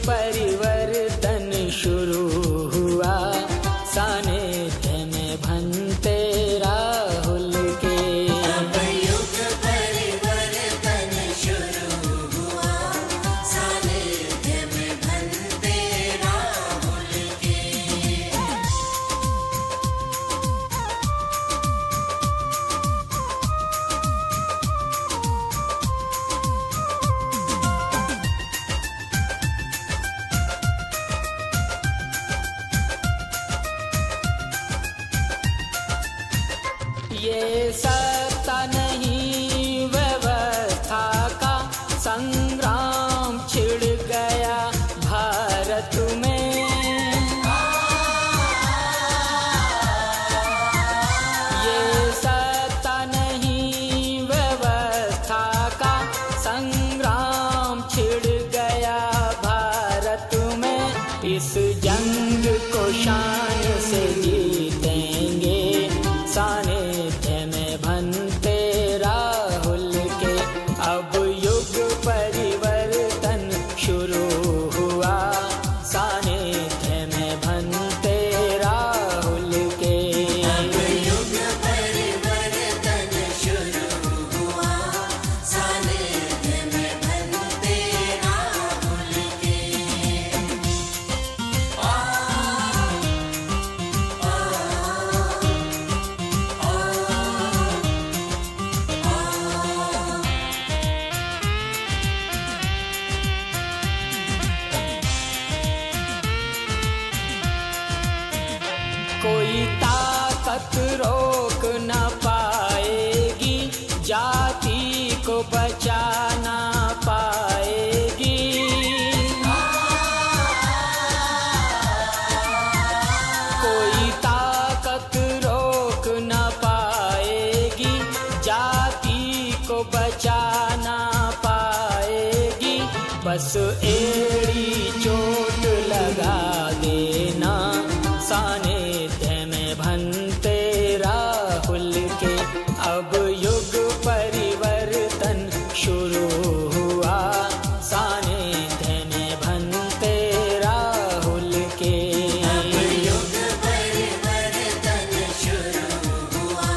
परिवर्तन शुरू हुआ, सानिध्य में भंते राहुल के। अब युग परिवर्तन शुरू हुआ, सानिध्य में भंते राहुल के। ये सत्ता नहीं व्यवस्था का, संग्राम छिड़ गया भारत में। ये सत्ता नहीं व्यवस्था का, संग्राम छिड़ गया भारत में। इस जंग को शान से जीतेंगे, सानिध्य में भंते राहुल के। अब युग परिवर्तन शुरू हुआ, सानिध्य में भंते राहुल के। अब युग परिवर्तन शुरू हुआ, सानिध्य में भंते राहुल के। कोई ताकत रोक न पाएगी, जाति को बचा न पाएगी। कोई ताकत रोक न पाएगी, जाति को बचा न पाएगी। बस एड़ी चोट लगा देना, सानिध्य में भंते राहुल के। अब युग परिवर्तन शुरू हुआ, सानिध्य में भंते राहुल के। अब युग परिवर्तन शुरू हुआ,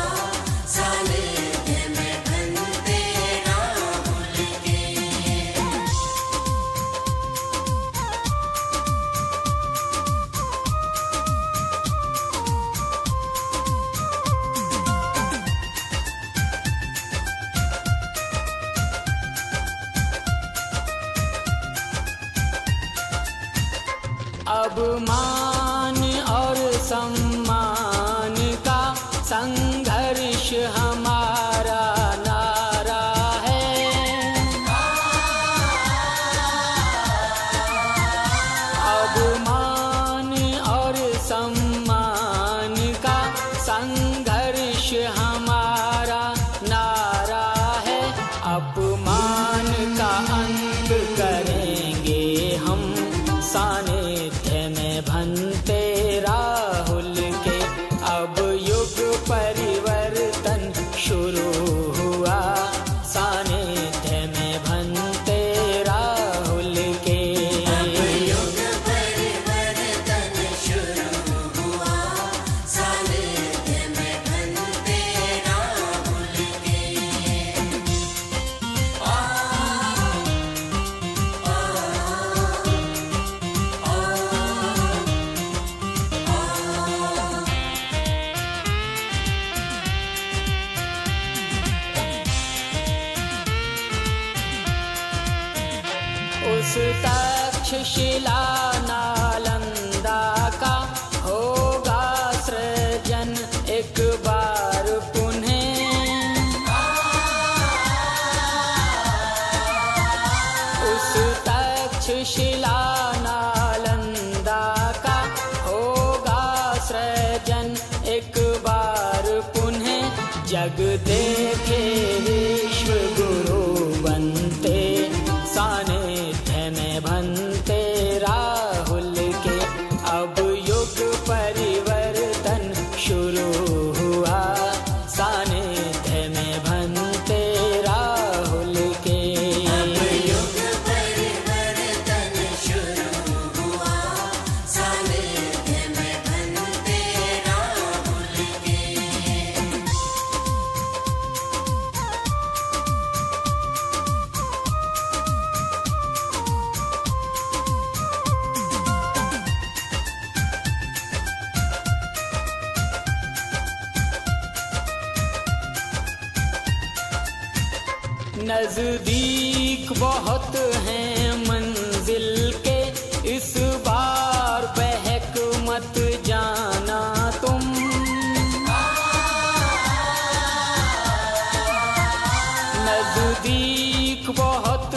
सानिध्य में भंते राहुल के। अब मान और सम्मान का संघर्ष हमारा नारा है। अब मान और सम्मान का संघर्ष हमारा नारा है। अपमान का अंत करेंगे हम, सानिध्य में भंते राहुल के। अब युग परिवर्तन शुरू हुआ, सानिध्य में भंते राहुल के। अब युग परिवर्तन शुरू हुआ, सानिध्य में भंते राहुल के। उस तक्षशिला नालंदा का होगा सृजन एक बार पुनः। उस तक्षशिला नालंदा का होगा सृजन एक बार पुनः। जग देखे विश्व गुरु बनते, सानिध्य में भंते राहुल नजदीक बहुत हैं मंजिल के, इस बार बहक मत जाना तुम। नजदीक बहुत